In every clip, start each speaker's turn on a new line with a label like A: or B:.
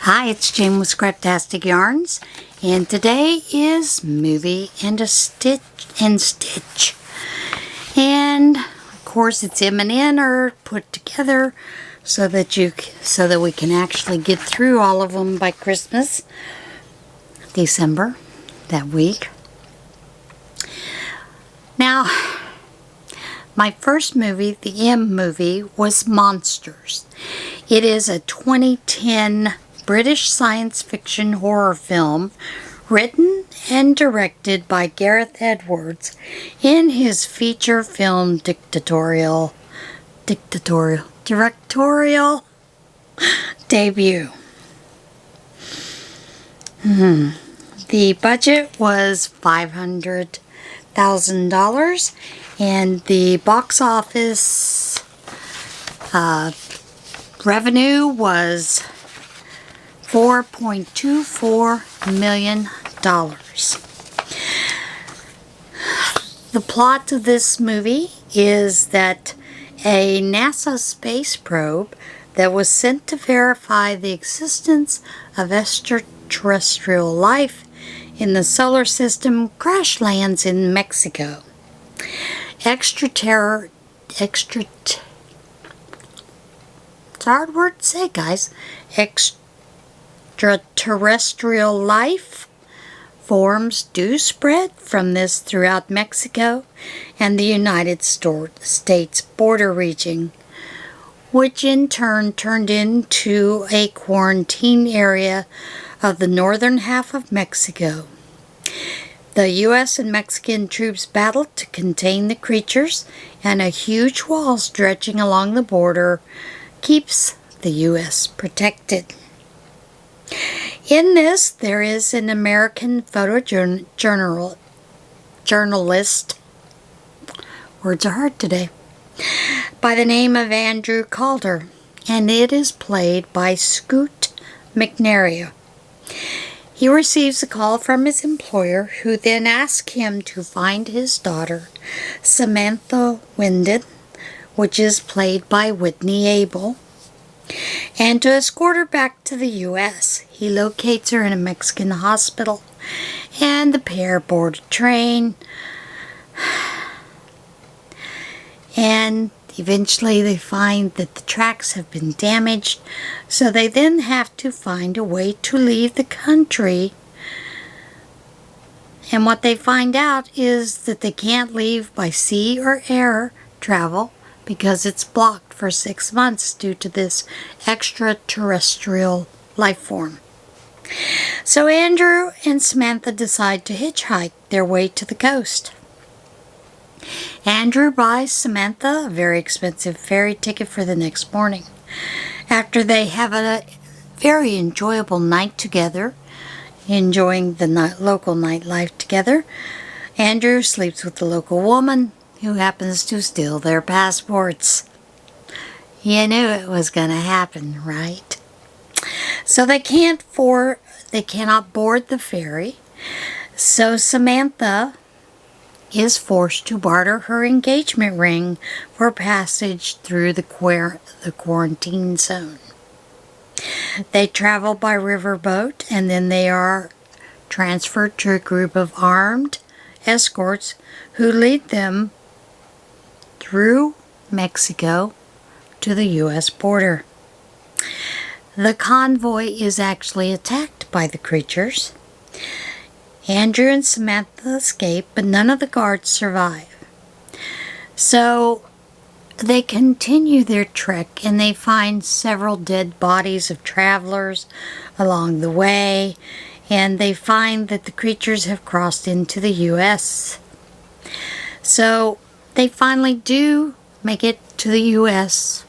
A: Hi, it's Jane with Scraptasticyarns, and today is Movie and Stitch. And of course, it's M and N are put together so that we can actually get through all of them by Christmas, December, that week. Now, my first movie, the M movie, was Monsters. It is a 2010 British science fiction horror film written and directed by Gareth Edwards in his feature film directorial debut. The budget was $500,000 and the box office revenue was $4.24 million. The plot of this movie is that a NASA space probe that was sent to verify the existence of extraterrestrial life in the solar system crash lands in Mexico. It's a hard word to say, guys. Extraterrestrial life forms do spread from this throughout Mexico and the United States border region, which in turn turned into a quarantine area of the northern half of Mexico. The U.S. and Mexican troops battled to contain the creatures, and a huge wall stretching along the border keeps the U.S. protected. In this, there is an American photojournalist, words are hard today, by the name of Andrew Calder, and it is played by Scoot McNairy. He receives a call from his employer, who then asks him to find his daughter, Samantha Wynn, which is played by Whitney Able, and to escort her back to the U.S. He locates her in a Mexican hospital, and the pair board a train, and eventually they find that the tracks have been damaged, so they then have to find a way to leave the country. And what they find out is that they can't leave by sea or air travel because it's blocked for 6 months due to this extraterrestrial life form. So Andrew and Samantha decide to hitchhike their way to the coast. Andrew buys Samantha a very expensive ferry ticket for the next morning. After they have a very enjoyable night together, enjoying the local nightlife together, Andrew sleeps with the local woman who happens to steal their passports. You knew it was going to happen, right? So they cannot board the ferry. So Samantha is forced to barter her engagement ring for passage through the quarantine zone. They travel by riverboat, and then they are transferred to a group of armed escorts who lead them through Mexico to the U.S. border. The convoy is actually attacked by the creatures. Andrew and Samantha escape, but none of the guards survive. So they continue their trek, and they find several dead bodies of travelers along the way, and they find that the creatures have crossed into the U.S. So they finally do make it to the U.S.,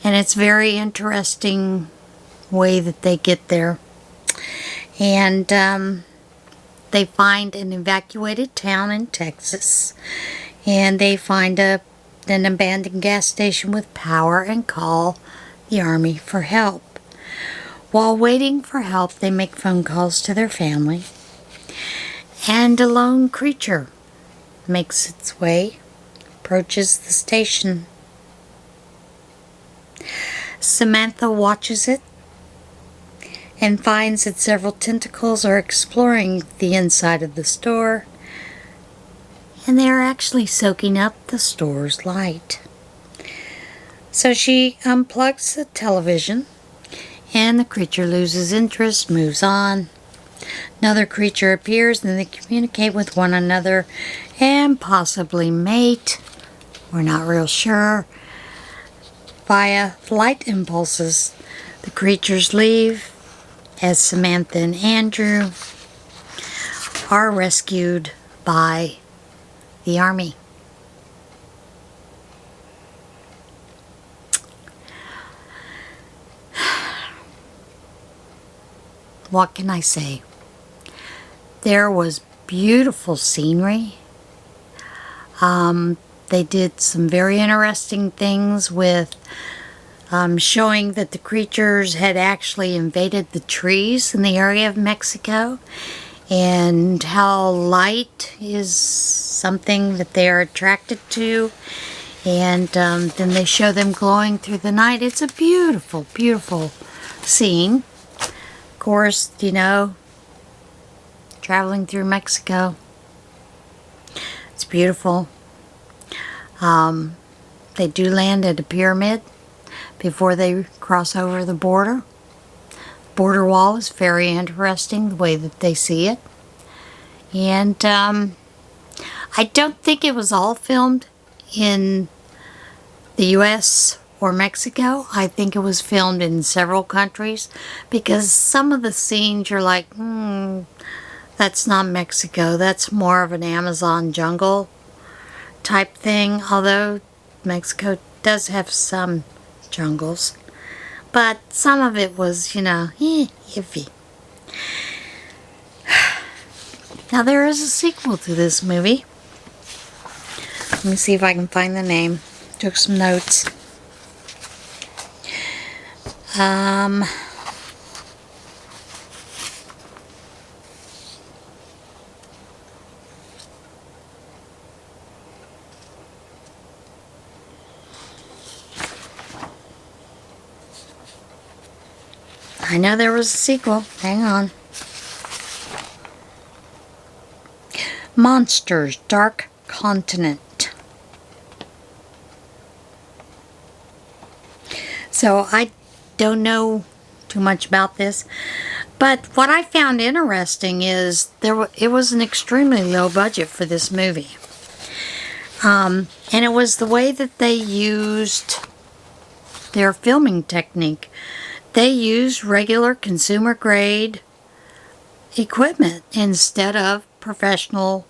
A: and it's very interesting way that they get there. And they find an evacuated town in Texas, and they find an abandoned gas station with power and call the army for help. While waiting for help, they make phone calls to their family, and a lone creature makes its way, approaches the station. Samantha watches it and finds that several tentacles are exploring the inside of the store, and they are actually soaking up the store's light. So she unplugs the television, and the creature loses interest, moves on. Another creature appears, and they communicate with one another and possibly mate. We're not real sure. Via light impulses, the creatures leave as Samantha and Andrew are rescued by the army. What can I say? There was beautiful scenery. They did some very interesting things with showing that the creatures had actually invaded the trees in the area of Mexico, and how light is something that they are attracted to, and then they show them glowing through the night. It's a beautiful, beautiful scene. Of course, you know, traveling through Mexico, it's beautiful. They do land at a pyramid before they cross over the border. Border wall is very interesting, the way that they see it. And I don't think it was all filmed in the U.S. or Mexico. I think it was filmed in several countries, because some of the scenes you're like, that's not Mexico. That's more of an Amazon jungle type thing, although Mexico does have some jungles. But some of it was, you know, iffy. Now there is a sequel to this movie. Let me see if I can find the name. Took some notes. I know there was a sequel. Hang on. Monsters, Dark Continent. So I don't know too much about this, but what I found interesting is it was an extremely low budget for this movie. And it was the way that they used their filming technique. They used regular consumer grade equipment instead of professional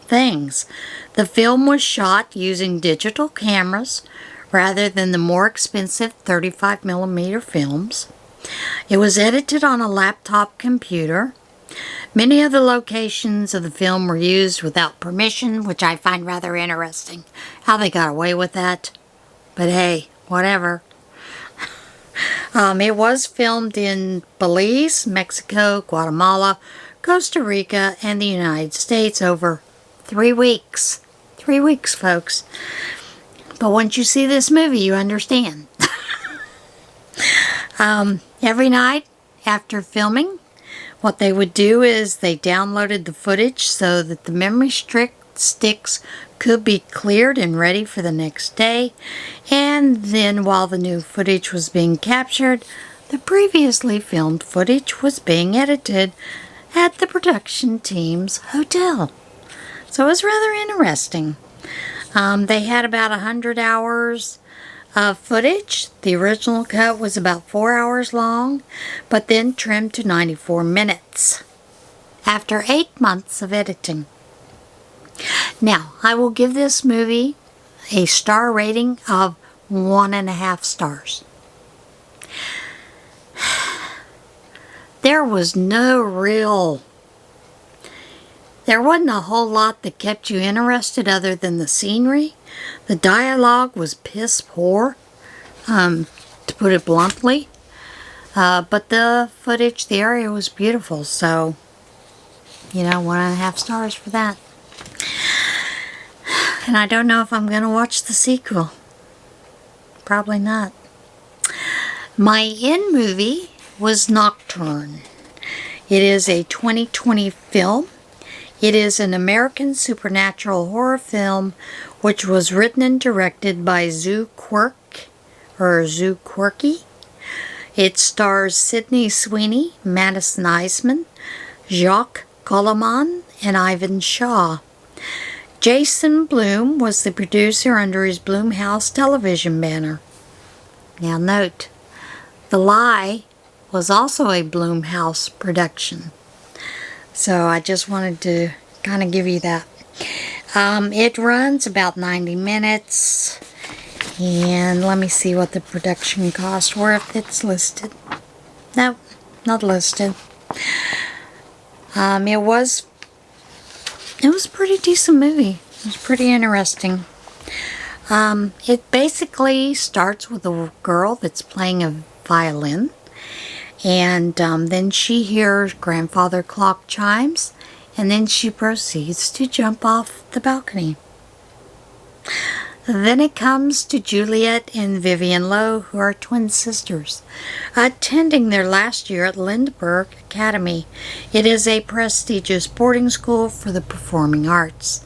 A: things. The film was shot using digital cameras rather than the more expensive 35mm films. It was edited on a laptop computer. Many of the locations of the film were used without permission, which I find rather interesting, how they got away with that. But hey, whatever. It was filmed in Belize, Mexico, Guatemala, Costa Rica, and the United States over 3 weeks. 3 weeks, folks. But once you see this movie, you understand. Every night after filming, what they would do is they downloaded the footage so that the memory sticks could be cleared and ready for the next day. And then while the new footage was being captured, the previously filmed footage was being edited at the production team's hotel. So it was rather interesting. They had about 100 hours of footage. The original cut was about 4 hours long, but then trimmed to 94 minutes after 8 months of editing. Now, I will give this movie a star rating of 1.5 stars. There wasn't a whole lot that kept you interested other than the scenery. The dialogue was piss poor, to put it bluntly. But the footage, the area was beautiful, so, 1.5 stars for that. And I don't know if I'm going to watch the sequel. Probably not. My end movie was Nocturne. It is a 2020 film. It is an American supernatural horror film which was written and directed by Zoo Quirky. It stars Sydney Sweeney, Madison Eisman, Jacques Coleman, and Ivan Shaw. Jason Blum was the producer under his Blumhouse television banner. Now note, The Lie was also a Blumhouse production. So I just wanted to kind of give you that. It runs about 90 minutes. And let me see what the production costs were, if it's listed. No, not listed. It was a pretty decent movie. It was pretty interesting. It basically starts with a girl that's playing a violin. And then she hears grandfather clock chimes. And then she proceeds to jump off the balcony. Then it comes to Juliet and Vivian Lowe, who are twin sisters, attending their last year at Lindbergh Academy. It is a prestigious boarding school for the performing arts.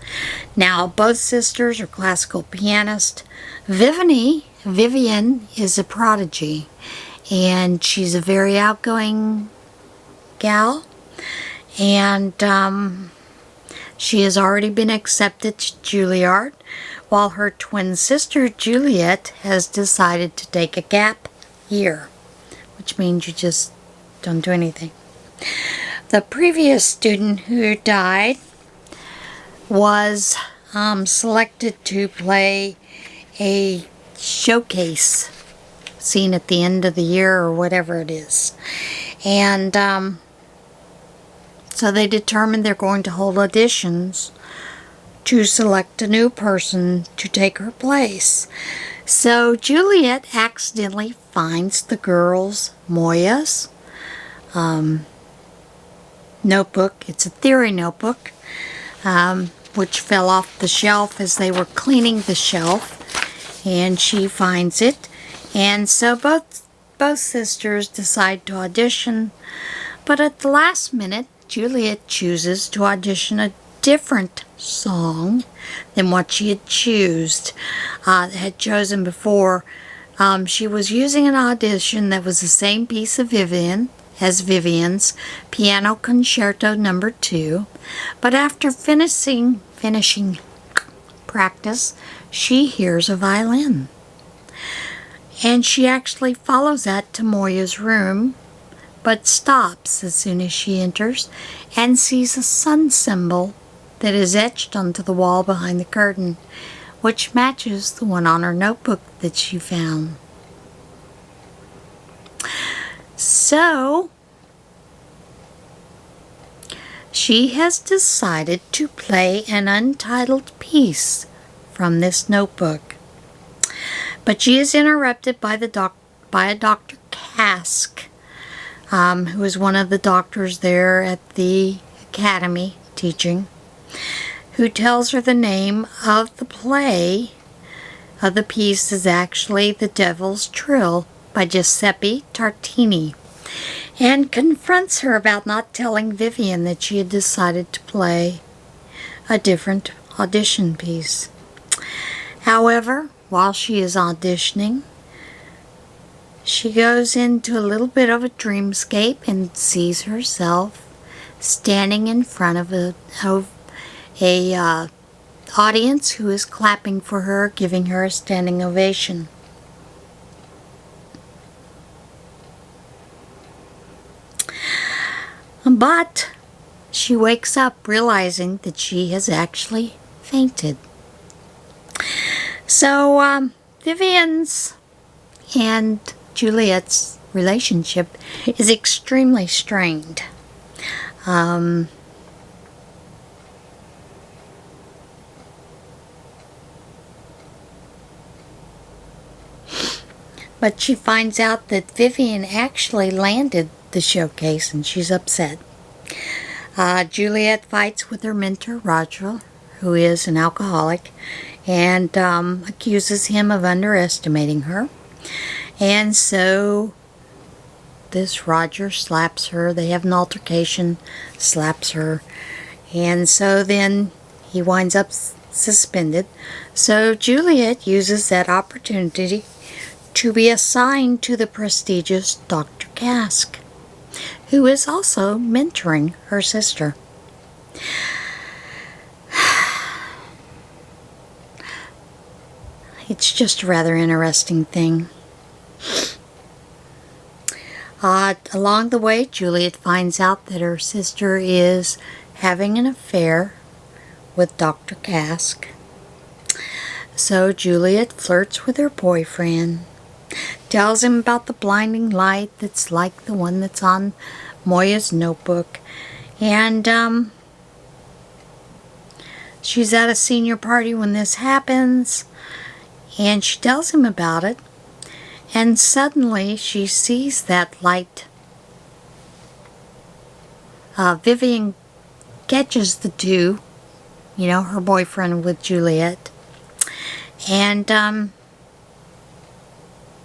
A: Now, both sisters are classical pianists. Vivian is a prodigy, and she's a very outgoing gal, and she has already been accepted to Juilliard, while her twin sister Juliet has decided to take a gap year, which means you just don't do anything. The previous student who died was selected to play a showcase scene at the end of the year or whatever it is. And so they determined they're going to hold auditions to select a new person to take her place. So Juliet accidentally finds the girls' Moya's notebook. It's a theory notebook, which fell off the shelf as they were cleaning the shelf, and she finds it. And so both sisters decide to audition, but at the last minute, Juliet chooses to audition a different song than what she had chosen before. She was using an audition that was the same piece of Vivian's Piano Concerto No. 2, but after finishing practice, she hears a violin. And she actually follows that to Moya's room, but stops as soon as she enters and sees a sun symbol that is etched onto the wall behind the curtain, which matches the one on her notebook that she found. So, she has decided to play an untitled piece from this notebook. But she is interrupted by a Dr. Cask, who is one of the doctors there at the academy teaching, who tells her the name of the play of the piece is actually The Devil's Trill by Giuseppe Tartini, and confronts her about not telling Vivian that she had decided to play a different audition piece. However, while she is auditioning, she goes into a little bit of a dreamscape and sees herself standing in front of a audience who is clapping for her, giving her a standing ovation. But she wakes up realizing that she has actually fainted. So Vivian's and Juliet's relationship is extremely strained. But she finds out that Vivian actually landed the showcase, and she's upset. Juliet fights with her mentor, Roger, who is an alcoholic, and accuses him of underestimating her. And so this, Roger slaps her. They have an altercation, slaps her. And so then he winds up suspended. So Juliet uses that opportunity to be assigned to the prestigious Dr. Cask, who is also mentoring her sister. It's just a rather interesting thing. Along the way, Juliet finds out that her sister is having an affair with Dr. Cask. So Juliet flirts with her boyfriend, tells him about the blinding light that's like the one that's on Moya's notebook. And she's at a senior party when this happens, and she tells him about it. And suddenly she sees that light. Vivian catches the two, her boyfriend with Juliet. And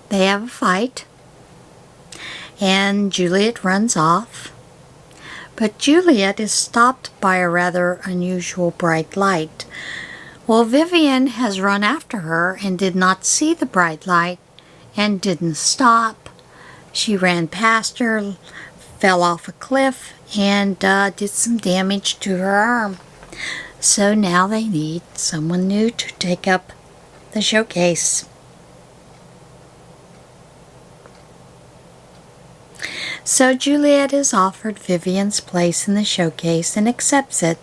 A: they have a fight. And Juliet runs off. But Juliet is stopped by a rather unusual bright light. Well, Vivian has run after her and did not see the bright light and didn't stop. She ran past her, fell off a cliff, and did some damage to her arm. So now they need someone new to take up the showcase. So Juliet is offered Vivian's place in the showcase and accepts it.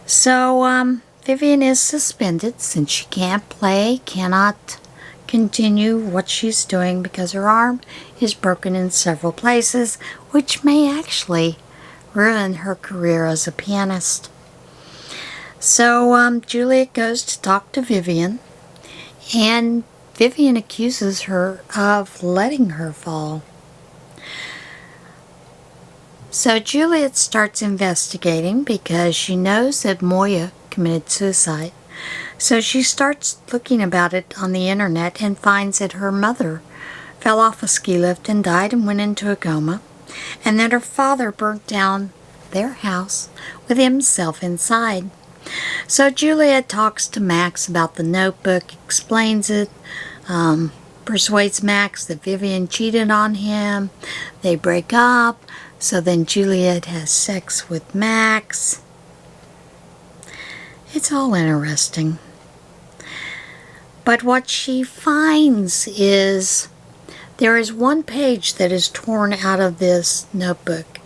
A: So Vivian is suspended since she can't play, cannot continue what she's doing because her arm is broken in several places, which may actually ruin her career as a pianist. So Juliet goes to talk to Vivian, and Vivian accuses her of letting her fall. So Juliet starts investigating because she knows that Moya committed suicide. So she starts looking about it on the internet and finds that her mother fell off a ski lift and died and went into a coma, and that her father burnt down their house with himself inside. So Juliet talks to Max about the notebook, explains it, persuades Max that Vivian cheated on him. They break up, so then Juliet has sex with Max. It's all interesting. But what she finds is there is one page that is torn out of this notebook.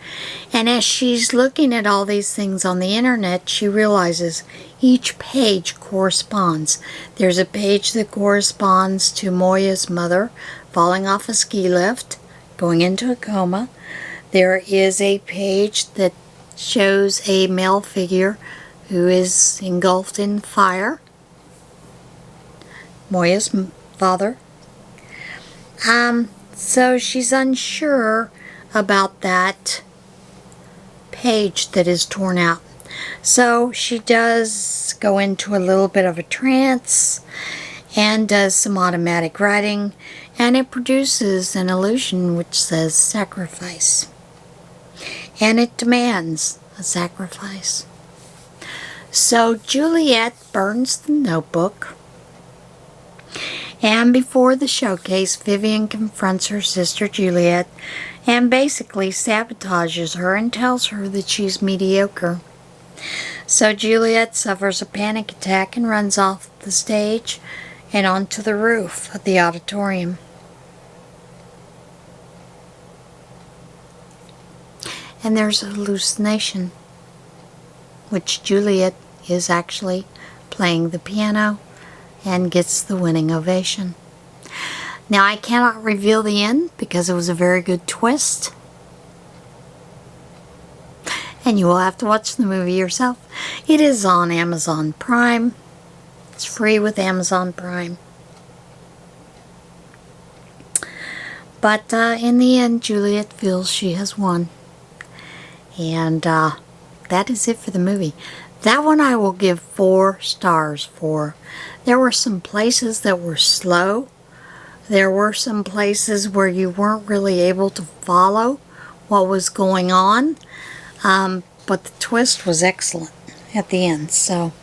A: And as she's looking at all these things on the internet, she realizes each page corresponds. There's a page that corresponds to Moya's mother falling off a ski lift, going into a coma. There is a page that shows a male figure who is engulfed in fire, Moya's father. So she's unsure about that page that is torn out. So she does go into a little bit of a trance and does some automatic writing, and it produces an illusion which says sacrifice. And it demands a sacrifice. So Juliet burns the notebook, and before the showcase, Vivian confronts her sister Juliet and basically sabotages her and tells her that she's mediocre. So Juliet suffers a panic attack and runs off the stage and onto the roof of the auditorium. And there's a hallucination, which Juliet is actually playing the piano and gets the winning ovation. Now, I cannot reveal the end because it was a very good twist, and you will have to watch the movie yourself. It is on Amazon Prime. It's free with Amazon Prime. But in the end, Juliet feels she has won. And that is it for the movie. That one I will give 4 stars for. There were some places that were slow. There were some places where you weren't really able to follow what was going on, but the twist was excellent at the end. So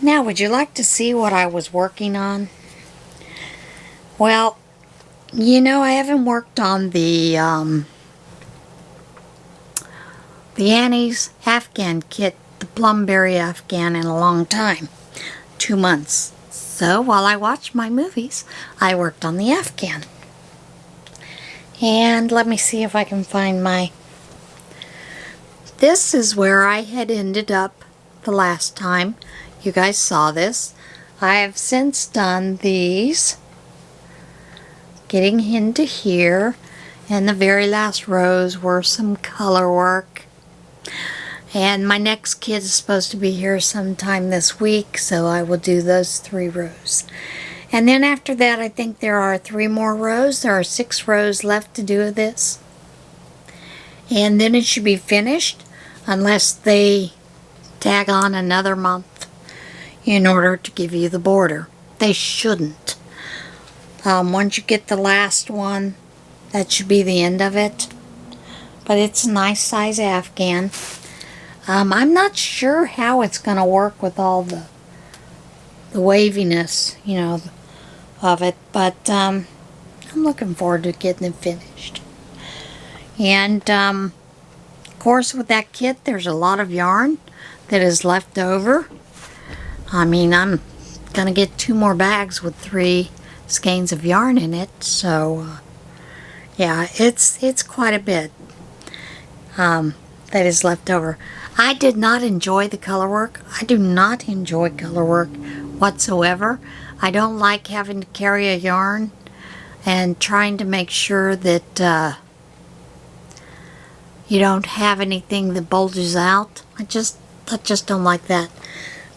A: now, would you like to see what I was working on? Well, you know, I haven't worked on the Annie's Afghan kit, the Plumberry Afghan, in a long time. 2 months. So while I watched my movies, I worked on the Afghan. And let me see if I can find my... This is where I had ended up the last time. You guys saw this. I have since done these, getting into here, and the very last rows were some color work. And my next kit is supposed to be here sometime this week, so I will do those 3 rows. And then after that, I think there are 3 more rows. There are 6 rows left to do this. And then it should be finished, unless they tag on another month in order to give you the border. They shouldn't. Once you get the last one, that should be the end of it. But it's a nice size Afghan. I'm not sure how it's going to work with all the waviness, you know, of it, but I'm looking forward to getting it finished. And of course, with that kit, there's a lot of yarn that is left over. I mean, I'm going to get 2 more bags with 3 skeins of yarn in it, so yeah, it's quite a bit that is left over. I did not enjoy the color work. I do not enjoy color work whatsoever. I don't like having to carry a yarn and trying to make sure that you don't have anything that bulges out. I just don't like that.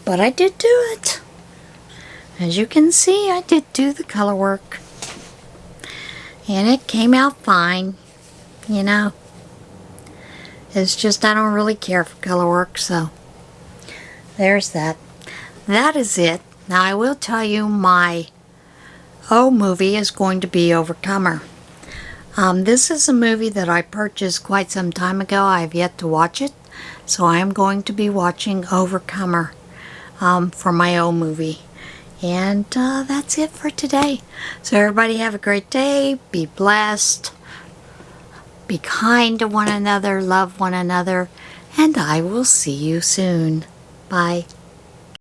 A: But I did do it. As you can see, I did do the color work. And it came out fine, you know. It's just I don't really care for color work, so there's that. That is it. Now I will tell you my movie is going to be Overcomer. This is a movie that I purchased quite some time ago. I have yet to watch it, so I am going to be watching Overcomer for my movie. And that's it for today. So everybody have a great day. Be blessed. Be kind to one another. Love one another. And I will see you soon. Bye.